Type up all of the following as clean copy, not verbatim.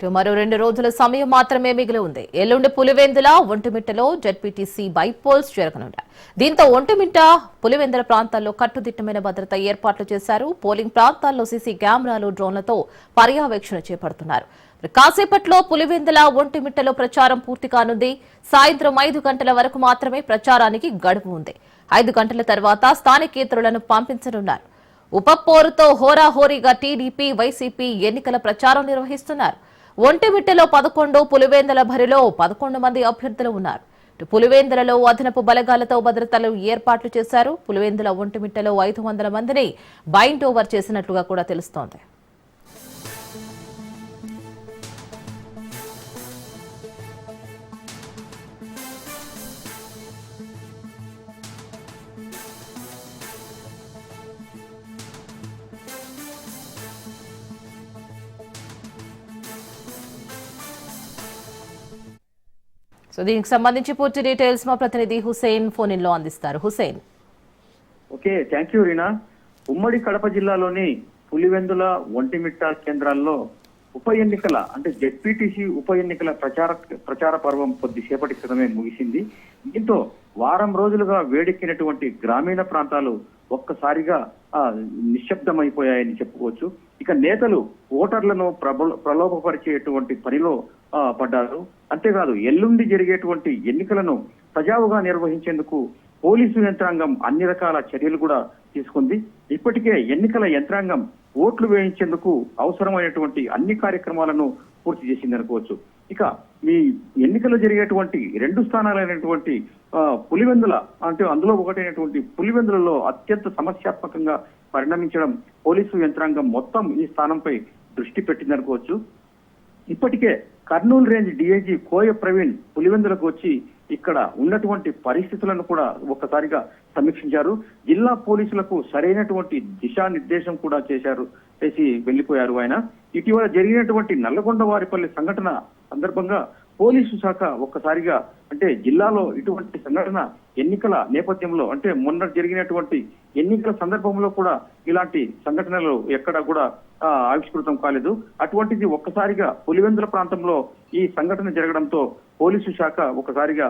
మరో 2 రోజుల సమయం మాత్రమే మిగిలి ఉంది. ఎల్లుండి పులివెందుల, ఒంటిమిట్టలో జెడ్పీటీసీ బైపోల్స్ జరగనున్నాయి. దీంతో ఒంటిమిట్ట, పులివెందుల ప్రాంతాల్లో కట్టుదిట్టమైన భద్రత ఏర్పాట్లు చేశారు. పోలింగ్ ప్రాంతాల్లో సీసీ కెమెరాలు, డ్రోన్లతో పర్యవేక్షణ చేపడుతున్నారు. కాసేపట్లో పులివెందుల, ఒంటిమిట్టలో ప్రచారం పూర్తి కానుంది. సాయంత్రం 5 గంటల వరకు మాత్రమే ప్రచారానికి గడువు ఉంది. 5 గంటల తర్వాత స్థానికేతరులను పంపించనున్నారు. ఉపపోరుతో హోరాహోరీగా టీడీపీ, వైసీపీ ఎన్నికల ప్రచారం నిర్వహిస్తున్నారు. ఒంటిమిట్టలో 11, పులివెందుల బరిలో 11 మంది అభ్యర్థులు ఉన్నారు. పులివెందులలో అదనపు బలగాలతో భద్రతలు ఏర్పాట్లు చేశారు. పులివెందుల, ఒంటిమిట్టలో 500 మందిని బైండ్ ఓవర్ చేసినట్లుగా కూడా తెలుస్తోంది. సో దీనికి సంబంధించి పూర్తి డీటెయిల్స్ మా ప్రతినిధి హుసేన్ ఫోన్ ఇన్ లో అందిస్తారు. Hussain. Okay, thank you Reena. ఉమ్మడి కడప జిల్లాలోని పులివెందుల, ఒంటిమిట్ట కేంద్రాల్లో ఉప ఎన్నికల అంటే జెడ్పీటీసీ ఉప ఎన్నికల ప్రచార పర్వం కొద్దిసేపటి క్రితమే ముగిసింది. దీంతో వారం రోజులుగా వేడెక్కినటువంటి గ్రామీణ ప్రాంతాలు ఒక్కసారిగా నిశ్శబ్దమైపోయాయని చెప్పుకోవచ్చు. ఇక నేతలు ఓటర్లను ప్రలోభపరిచేటువంటి పనిలో పడ్డారు. అంతేకాదు ఎల్లుండి జరిగేటువంటి ఎన్నికలను సజావుగా నిర్వహించేందుకు పోలీసు యంత్రాంగం అన్ని రకాల చర్యలు కూడా తీసుకుంది. ఇప్పటికే ఎన్నికల యంత్రాంగం ఓట్లు వేయించేందుకు అవసరమైనటువంటి అన్ని కార్యక్రమాలను పూర్తి చేసింది అనుకోవచ్చు. ఇక మీ ఎన్నికలు జరిగేటువంటి 2 స్థానాలైనటువంటి పులివెందుల అంటే అందులో ఒకటైనటువంటి పులివెందులలో అత్యంత సమస్యాత్మకంగా పరిణమించడం పోలీసు యంత్రాంగం మొత్తం ఈ స్థానంపై దృష్టి పెట్టిందనుకోవచ్చు. ఇప్పటికే కర్నూలు రేంజ్ డీఐజీ కోయ ప్రవీణ్ పులివెందులకు వచ్చి ఇక్కడ ఉన్నటువంటి పరిస్థితులను కూడా ఒక్కసారిగా సమీక్షించారు. జిల్లా పోలీసులకు సరైనటువంటి దిశానిర్దేశం కూడా చేసి వెళ్లిపోయారు ఆయన. ఇటీవల జరిగినటువంటి నల్లగొండవారిపల్లి సంఘటన సందర్భంగా పోలీసు శాఖ ఒక్కసారిగా అంటే జిల్లాలో ఇటువంటి సంఘటన ఎన్నికల నేపథ్యంలో అంటే మొన్న జరిగినటువంటి ఎన్నికల సందర్భంలో కూడా ఇలాంటి సంఘటనలు ఎక్కడా కూడా ఆవిష్కృతం కాలేదు. అటువంటిది ఒక్కసారిగా పులివెందుల ప్రాంతంలో ఈ సంఘటన జరగడంతో పోలీసు శాఖ ఒకసారిగా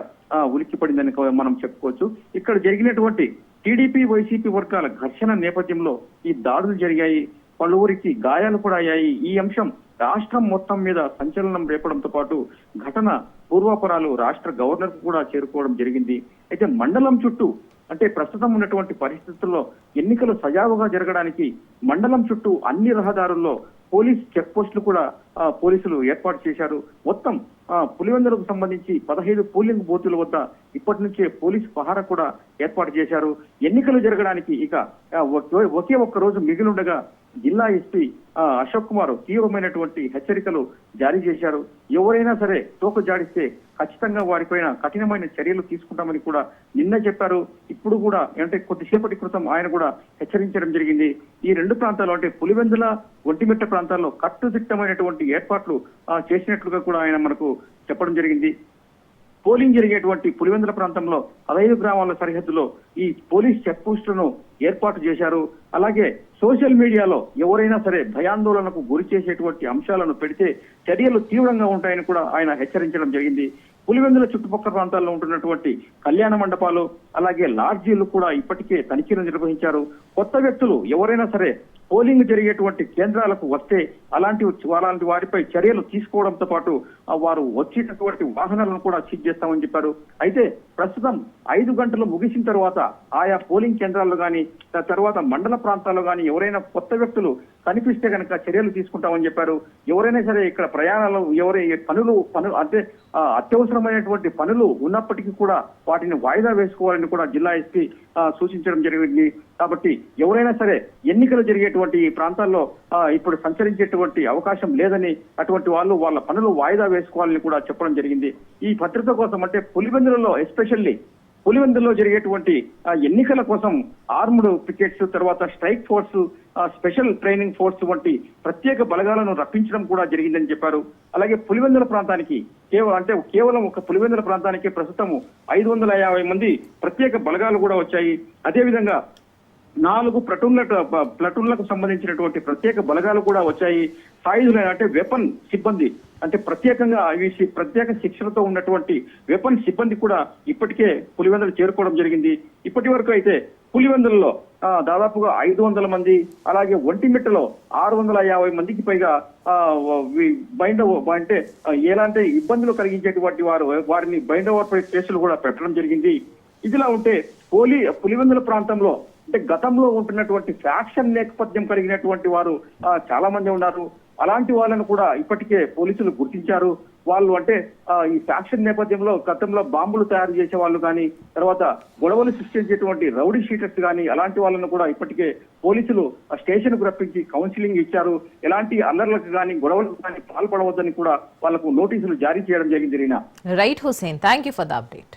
ఉలిక్కిపడిందని మనం చెప్పుకోవచ్చు. ఇక్కడ జరిగినటువంటి టీడీపీ, వైసీపీ వర్గాల ఘర్షణ నేపథ్యంలో ఈ దాడులు జరిగాయి. పలువురికి గాయాలు కూడా అయ్యాయి. ఈ అంశం రాష్ట్రం మొత్తం మీద సంచలనం రేపడంతో పాటు ఘటన పూర్వాపరాలు రాష్ట్ర గవర్నర్ కు కూడా చేరుకోవడం జరిగింది. అయితే మండలం చుట్టూ అంటే ప్రస్తుతం ఉన్నటువంటి పరిస్థితుల్లో ఎన్నికలు సజావుగా జరగడానికి మండలం చుట్టూ అన్ని రహదారుల్లో పోలీస్ చెక్ పోస్టులు కూడా పోలీసులు ఏర్పాటు చేశారు. మొత్తం పులివెందులకు సంబంధించి 15 పోలింగ్ బూతుల వద్ద ఇప్పటి నుంచే పోలీసు పహారా కూడా ఏర్పాటు చేశారు. ఎన్నికలు జరగడానికి ఇక ఒకే ఒక్క రోజు మిగిలిండగా జిల్లా ఎస్పీ అశోక్ కుమార్ తీవ్రమైనటువంటి హెచ్చరికలు జారీ చేశారు. ఎవరైనా సరే తోక జాడిస్తే ఖచ్చితంగా వారిపైన కఠినమైన చర్యలు తీసుకుంటామని కూడా నిన్న చెప్పారు. ఇప్పుడు కూడా అంటే కొద్దిసేపటి క్రితం ఆయన కూడా హెచ్చరించడం జరిగింది. ఈ 2 ప్రాంతాలు అంటే పులివెందుల, ఒంటిమిట్ట ప్రాంతాల్లో కట్టుదిట్టమైనటువంటి ఏర్పాట్లు చేసినట్లుగా కూడా ఆయన మనకు చెప్పడం జరిగింది. పోలింగ్ జరిగేటువంటి పులివెందుల ప్రాంతంలో 15 గ్రామాల సరిహద్దులో ఈ పోలీస్ చెక్ పోస్టులను ఏర్పాటు చేశారు. అలాగే సోషల్ మీడియాలో ఎవరైనా సరే భయాందోళనకు గురి చేసేటువంటి అంశాలను పెడితే చర్యలు తీవ్రంగా ఉంటాయని కూడా ఆయన హెచ్చరించడం జరిగింది. పులివెందుల చుట్టుపక్కల ప్రాంతాల్లో ఉంటున్నటువంటి కళ్యాణ మండపాలు అలాగే లాడ్జీలు కూడా ఇప్పటికే తనిఖీలు నిర్వహించారు. కొత్త వ్యక్తులు ఎవరైనా సరే పోలింగ్ జరిగేటువంటి కేంద్రాలకు వస్తే అలాంటి వారిపై చర్యలు తీసుకోవడంతో పాటు వారు వచ్చేటటువంటి వాహనాలను కూడా సీజ్ చేస్తామని చెప్పారు. అయితే ప్రస్తుతం 5 గంటలు ముగిసిన తర్వాత ఆయా పోలింగ్ కేంద్రాల్లో కానీ తర్వాత మండల ప్రాంతాల్లో కానీ ఎవరైనా కొత్త వ్యక్తులు కనిపిస్తే కనుక చర్యలు తీసుకుంటామని చెప్పారు. ఎవరైనా సరే ఇక్కడ ప్రయాణాలు పనులు అంటే అత్యవసరమైనటువంటి పనులు ఉన్నప్పటికీ కూడా వాటిని వాయిదా వేసుకోవాలని కూడా జిల్లా ఎస్పీ సూచించడం జరిగింది. కాబట్టి ఎవరైనా సరే ఎన్నికలు జరిగేటువంటి ఈ ప్రాంతాల్లో ఇప్పుడు సంచరించేటువంటి అవకాశం లేదని అటువంటి వాళ్ళు వాళ్ళ పనులు వాయిదా వేసుకోవాలని కూడా చెప్పడం జరిగింది. ఈ భద్రత కోసం అంటే పులివెందులలో ఎస్పెషల్లీ పులివెందుల్లో జరిగేటువంటి ఎన్నికల కోసం ఆర్మ్డ్ పికెట్స్ తర్వాత strike force, special training force వంటి ప్రత్యేక బలగాలను రప్పించడం కూడా జరిగిందని చెప్పారు. అలాగే పులివెందుల ప్రాంతానికి కేవలం ఒక పులివెందుల ప్రాంతానికి ప్రస్తుతం 550 మంది ప్రత్యేక బలగాలు కూడా వచ్చాయి. అదేవిధంగా 4 ప్లటూన్లకు సంబంధించినటువంటి ప్రత్యేక బలగాలు కూడా వచ్చాయి. సాయుధులు అంటే వెపన్ సిబ్బంది అంటే ప్రత్యేకంగా ప్రత్యేక శిక్షణతో ఉన్నటువంటి వెపన్ సిబ్బంది కూడా ఇప్పటికే పులివెందులు చేరుకోవడం జరిగింది. ఇప్పటి వరకు అయితే పులివెందులలో దాదాపుగా 500 మంది, అలాగే ఒంటిమిట్టలో 650 మందికి పైగా బైండ్ అంటే ఎలాంటి ఇబ్బందులు కలిగించేటువంటి వారిని బైండ్ ఓవర్ పై కేసులు కూడా పెట్టడం జరిగింది. ఇదిలా ఉంటే పులివెందుల ప్రాంతంలో అంటే గతంలో ఉంటున్నటువంటి ఫ్యాక్షన్ నేపథ్యం కలిగినటువంటి వారు చాలా మంది ఉన్నారు. అలాంటి వాళ్ళను కూడా ఇప్పటికే పోలీసులు గుర్తించారు. వాళ్ళు అంటే ఈ ఫ్యాక్షన్ నేపథ్యంలో గతంలో బాంబులు తయారు చేసే వాళ్ళు కానీ, తర్వాత గొడవలు సృష్టించేటువంటి రౌడీ షీటర్స్ కానీ అలాంటి వాళ్ళను కూడా ఇప్పటికే పోలీసులు స్టేషన్ కు రప్పించి కౌన్సిలింగ్ ఇచ్చారు. ఎలాంటి అల్లర్లకు కానీ గొడవలకు కానీ పాల్పడవద్దని కూడా వాళ్లకు నోటీసులు జారీ చేయడం జరిగింది. Reena. Right Hussain, thank you for the update.